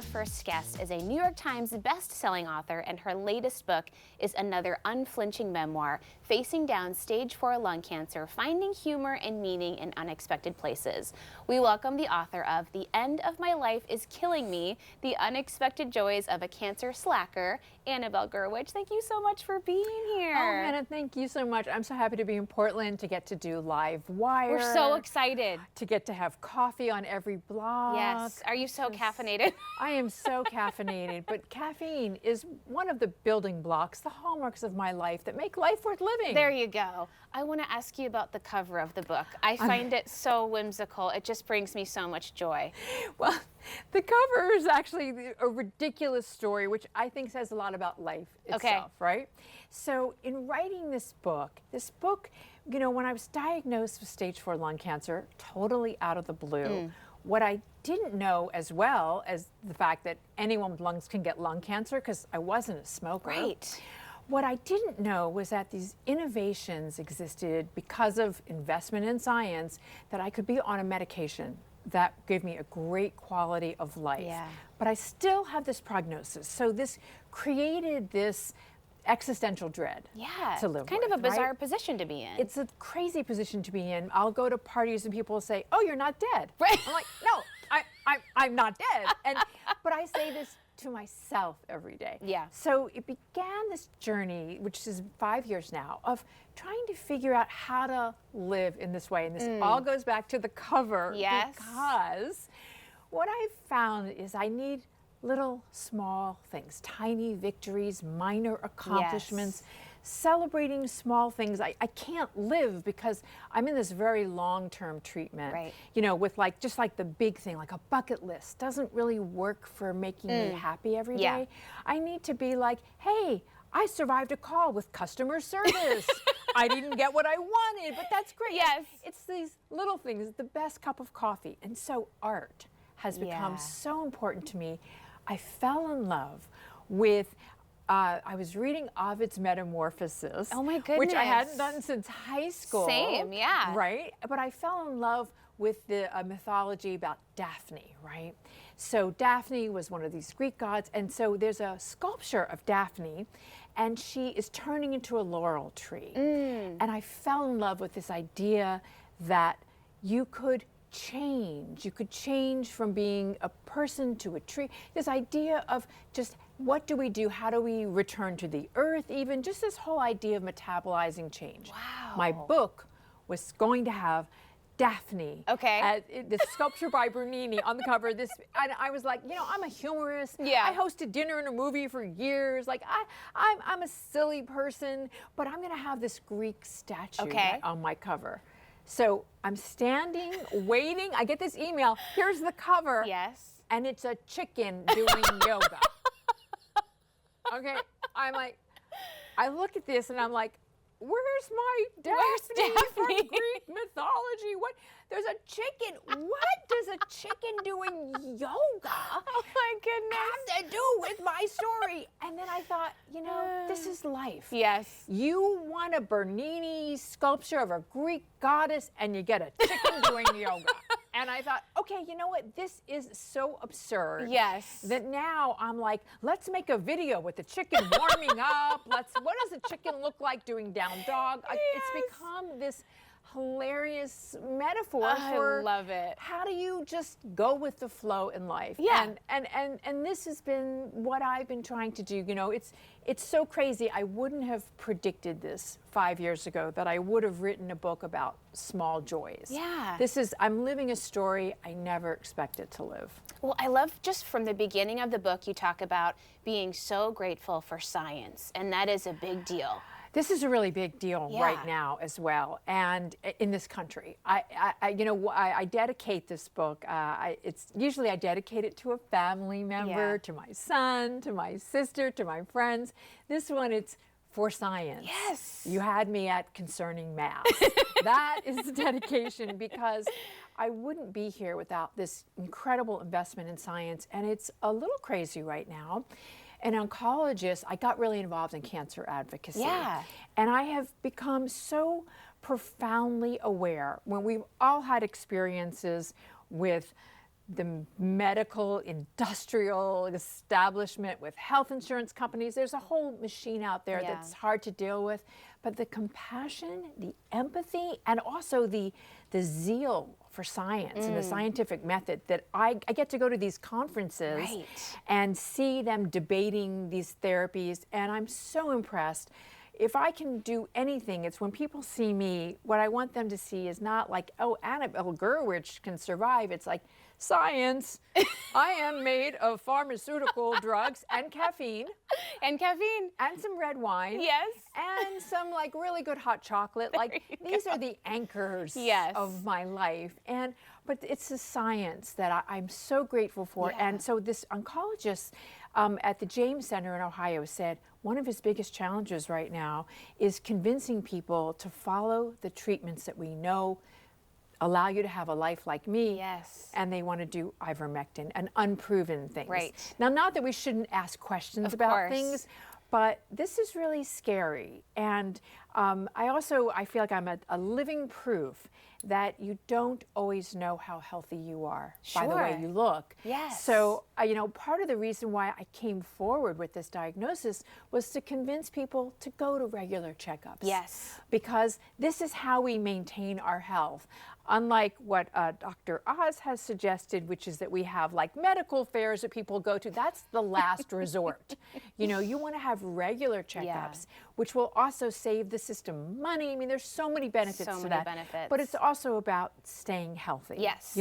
first guest is a New York Times best-selling author, and her latest book is another unflinching memoir, Facing Down Stage 4 Lung Cancer, Finding Humor and Meaning in Unexpected Places. We welcome the author of The End of My Life is Killing Me, The Unexpected Joys of a Cancer Slacker, Annabelle Gurwitch. Thank you so much for being here. Oh, Hannah, thank you so much. I'm so happy to be in Portland, to get to do live wire. We're so excited. To get to have coffee on every block. Yes. Are you so caffeinated? I am so caffeinated, but caffeine is one of the building blocks, the hallmarks of my life that make life worth living. There you go. I want to ask you about the cover of the book. I find it so whimsical. It just brings me so much joy. Well, the cover is actually a ridiculous story, which I think says a lot about life itself, right? So in writing this book, you know, when I was diagnosed with stage 4 lung cancer, totally out of the blue, what I didn't know, as well as the fact that anyone with lungs can get lung cancer, because I wasn't a smoker. Right. What I didn't know was that these innovations existed because of investment in science, that I could be on a medication that gave me a great quality of life. Yeah. But I still have this prognosis. So this created this existential dread to live kind with, of a bizarre right? position to be in. It's a crazy position to be in. I'll go to parties and people will say, "Oh, you're not dead." Right. I'm like, "No, I'm not dead." But I say this to myself every day. Yeah. So it began this journey, which is 5 years now, of trying to figure out how to live in this way. And this all goes back to the cover. Yes. Because what I've found is I need little small things, tiny victories, minor accomplishments, celebrating small things. I can't live because I'm in this very long-term treatment, you know, with just like the big thing, like a bucket list doesn't really work for making me happy every day. I need to be like, hey, I survived a call with customer service. I didn't get what I wanted, but that's great. Yes. It's these little things, the best cup of coffee. And so art has become so important to me. I fell in love with, I was reading Ovid's Metamorphoses. Oh my goodness. Which I hadn't done since high school. Same, yeah. Right? But I fell in love with the mythology about Daphne, right? So Daphne was one of these Greek gods, and so there's a sculpture of Daphne, and she is turning into a laurel tree. And I fell in love with this idea that you could change from being a person to a tree. This idea of just what do we do? How do we return to the earth? Even just this whole idea of metabolizing change. Wow. My book was going to have Daphne, the sculpture by Bernini on the cover. And I was like, you know, I'm a humorist. Yeah. I hosted dinner and a movie for years. Like I'm a silly person, but I'm going to have this Greek statue on my cover. So I'm standing, waiting. I get this email. Here's the cover. Yes. And it's a chicken doing yoga. Okay. I'm like, I look at this and I'm like, where's my Daphne from Greek mythology? What? There's a chicken. What does a chicken doing yoga Oh my goodness. have to do with my story? And then I thought, you know, this is life. Yes. You want a Bernini sculpture of a Greek goddess and you get a chicken doing yoga. And I thought, okay, you know what? This is so absurd. Yes. That now I'm like, let's make a video with the chicken warming up. What does a chicken look like doing down dog? It's become this hilarious metaphor for I love it. how do you just go with the flow in life. Yeah. And this has been what I've been trying to do. You know, it's so crazy. I wouldn't have predicted this 5 years ago, that I would have written a book about small joys. Yeah. I'm living a story I never expected to live. Well, I love just from the beginning of the book, you talk about being so grateful for science, and that is a big deal. This is a really big deal right now as well, and in this country. I dedicate this book. It's usually I dedicate it to a family member, to my son, to my sister, to my friends. This one, it's for science. Yes. You had me at concerning math. That is the dedication, because I wouldn't be here without this incredible investment in science, and it's a little crazy right now. An oncologist, I got really involved in cancer advocacy. Yeah. And I have become so profoundly aware when we've all had experiences with the medical industrial establishment with health insurance companies. There's a whole machine out there that's hard to deal with. But the compassion, the empathy, and also the zeal for science and the scientific method that I get to go to these conferences and see them debating these therapies, and I'm so impressed. If I can do anything, it's when people see me, what I want them to see is not like, oh, Annabelle Gurwitch can survive. It's like, science, I am made of pharmaceutical drugs and caffeine. And caffeine. And some red wine. Yes. And some like really good hot chocolate. Like these are the anchors of my life. But it's the science that I'm so grateful for. And so this oncologist at the James Center in Ohio said, one of his biggest challenges right now is convincing people to follow the treatments that we know allow you to have a life like me. Yes. And they want to do ivermectin and unproven things. Right. Now, not that we shouldn't ask questions about things, but this is really scary. And I feel like I'm a living proof that you don't always know how healthy you are by the way you look. Yes. So, part of the reason why I came forward with this diagnosis was to convince people to go to regular checkups. Yes. Because this is how we maintain our health. Unlike what Dr. Oz has suggested, which is that we have like medical fairs that people go to, that's the last resort. You want to have regular checkups, which will also save the system money. I mean, there's so many benefits to that. But it's also about staying healthy. Yes.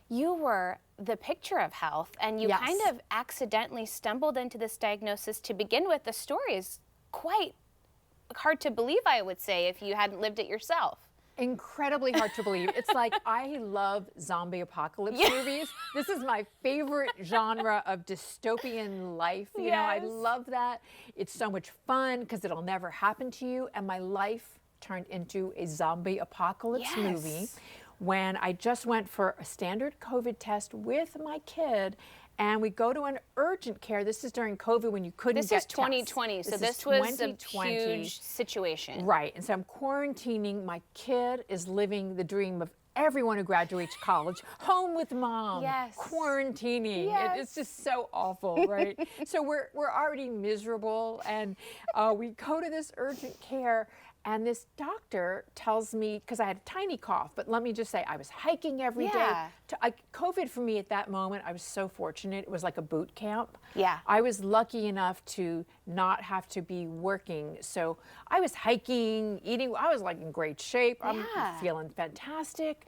You were the picture of health, and you kind of accidentally stumbled into this diagnosis to begin with. The story is quite hard to believe, I would say, if you hadn't lived it yourself. Incredibly hard to believe. It's like I love zombie apocalypse movies. This is my favorite genre of dystopian life. I love that. It's so much fun because it'll never happen to you. And my life turned into a zombie apocalypse movie when I just went for a standard COVID test with my kid. And we go to an urgent care. This is during COVID when you couldn't get tests. This is 2020, so this was a huge situation. Right, and so I'm quarantining. My kid is living the dream of everyone who graduates college, home with mom, quarantining. It's just so awful, right? So we're already miserable, and we go to this urgent care. And this doctor tells me, because I had a tiny cough, but let me just say, I was hiking every day. COVID for me at that moment, I was so fortunate. It was like a boot camp. I was lucky enough to not have to be working. So I was hiking, eating. I was like in great shape. I'm feeling fantastic.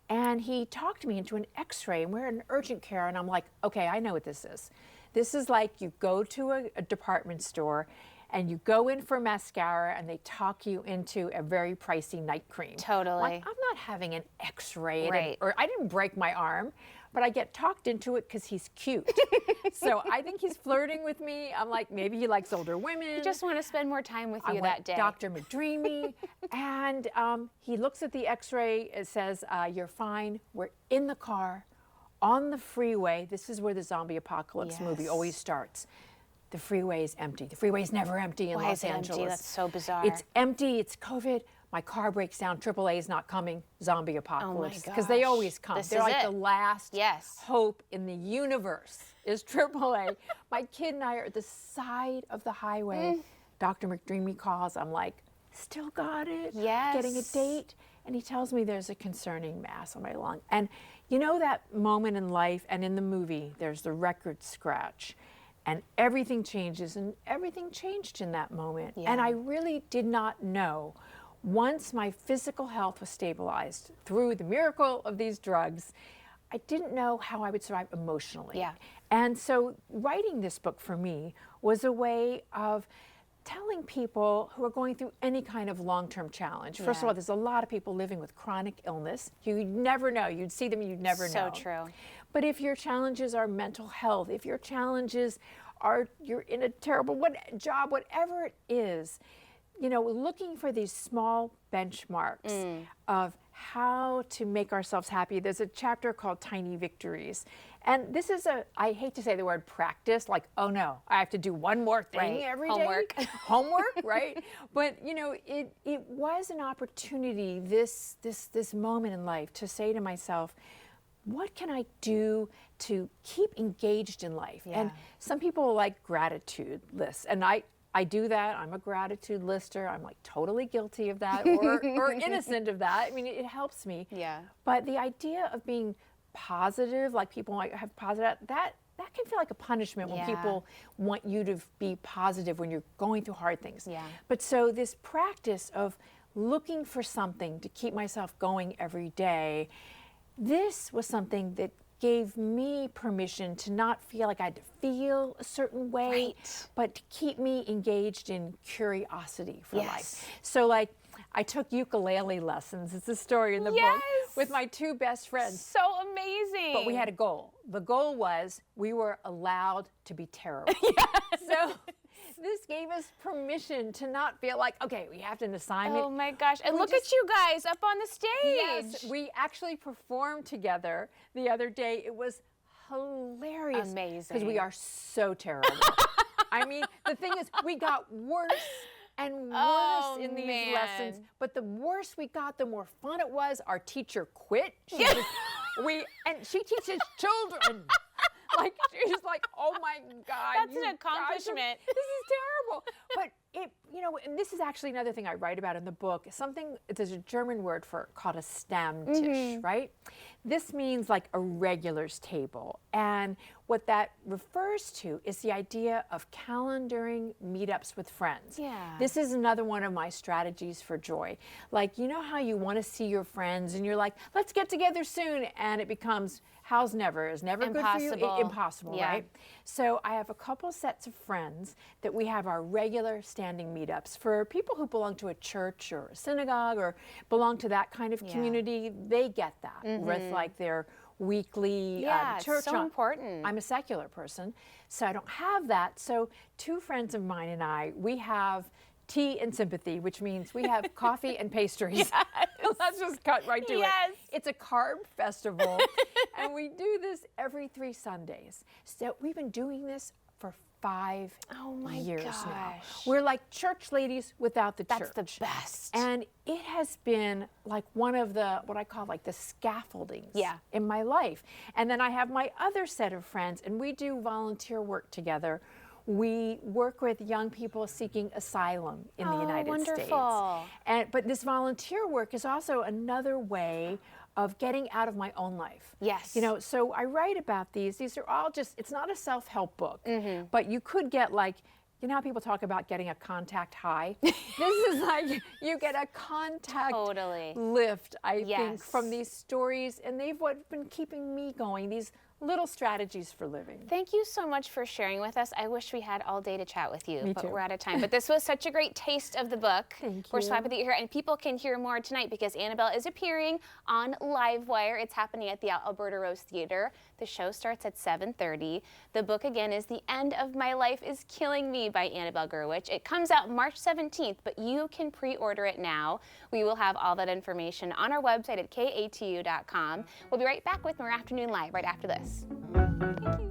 And he talked me into an x-ray, and we're in urgent care. And I'm like, okay, I know what this is. This is like you go to a department store, and you go in for mascara and they talk you into a very pricey night cream. Totally. Like, I'm not having an x-ray, or I didn't break my arm, but I get talked into it because he's cute. So I think he's flirting with me. I'm like, maybe he likes older women. I just want to spend more time with you that day. Dr. McDreamy. And he looks at the x-ray, it says, you're fine. We're in the car, on the freeway. This is where the zombie apocalypse movie always starts. The freeway is empty. The freeway is never empty in Los Angeles. Empty? That's so bizarre. It's empty. It's COVID. My car breaks down. AAA is not coming. Zombie apocalypse. Because they always come. They're like the last hope in the universe is AAA. My kid and I are at the side of the highway. Dr. McDreamy calls. I'm like, still got it. Getting a date. And he tells me there's a concerning mass on my lung. And that moment in life and in the movie, there's the record scratch. And everything changes, and everything changed in that moment. And I really did not know, once my physical health was stabilized through the miracle of these drugs, I didn't know how I would survive emotionally. And so writing this book for me was a way of telling people who are going through any kind of long-term challenge. First of all, there's a lot of people living with chronic illness. You'd never know. You'd see them, you'd never know. So true. But if your challenges are mental health, if your challenges are you're in a terrible job, whatever it is, looking for these small benchmarks of how to make ourselves happy. There's a chapter called Tiny Victories. And this is I hate to say the word practice, like, oh no, I have to do one more thing every day. Homework, right? But it was an opportunity, this moment in life, to say to myself, what can I do to keep engaged in life. Yeah. And some people like gratitude lists, and I do that. I'm a gratitude lister. I'm like totally guilty of that or innocent of that. I mean, it helps me. Yeah. But the idea of being positive, like people might have positive, that can feel like a punishment when Yeah. people want you to be positive when you're going through hard things. Yeah. But so this practice of looking for something to keep myself going every day, this was something that gave me permission to not feel like I had to feel a certain way, Right. but to keep me engaged in curiosity for Yes. life. So like I took ukulele lessons, it's a story in the book, Yes. with my two best friends. So amazing. But we had a goal. The goal was we were allowed to be terrible. So this gave us permission to not feel like, okay, we have an assignment. Oh my gosh. And We look just- at you guys up on the stage. Yes, we actually performed together the other day. It was hilarious. Amazing. Because we are so terrible. I mean, the thing is, we got worse and worse Oh, in these man. lessons. But the worse we got, the more fun it was. Our teacher quit. And she teaches children. Like, she's like, oh my God. That's you an guys accomplishment. this is terrible. But it, and this is actually another thing I write about in the book. There's a German word for it called a Stammtisch, right? This means like a regulars table. And what that refers to is the idea of calendaring meetups with friends. Yeah. This is another one of my strategies for joy. Like, you know how you want to see your friends and you're like, let's get together soon. And it becomes, how's never? Is never good for you? Impossible. Impossible, Yeah. right? So I have a couple sets of friends that we have our regular standing meetups. For people who belong to a church or a synagogue or belong to that kind of community, they get that with like their weekly Yeah, church. it's so important. I'm a secular person, so I don't have that. So two friends of mine and I, we have tea and sympathy, which means we have coffee and pastries. Let's just cut right to it. Yes. It's a carb festival, and we do this every 3 Sundays. So we've been doing this for 5 Oh my years now. gosh. We're like church ladies without the That's church. the best. And it has been like one of the, what I call like the scaffoldings Yeah. in my life. And then I have my other set of friends, and we do volunteer work together. We work with young people seeking asylum in the United wonderful. States. But this volunteer work is also another way of getting out of my own life. Yes. So I write about these. These are all just, it's not a self-help book, but you could get like, you know how people talk about getting a contact high? This is like, you get a contact Totally. lift, I think, Yes. from these stories. And they've been keeping me going, these little strategies for living. Thank you so much for sharing with us. I wish we had all day to chat with you, Me but too. we're out of time. But this was such a great taste of the book. Thank We're so you. happy that you're here. And people can hear more tonight because Annabelle is appearing on Livewire. It's happening at the Alberta Rose Theatre. The show starts at 7:30. The book, again, is The End of My Life is Killing Me by Annabelle Gurwitch. It comes out March 17th, but you can pre-order it now. We will have all that information on our website at katu.com. We'll be right back with more Afternoon Live right after this. Thank you.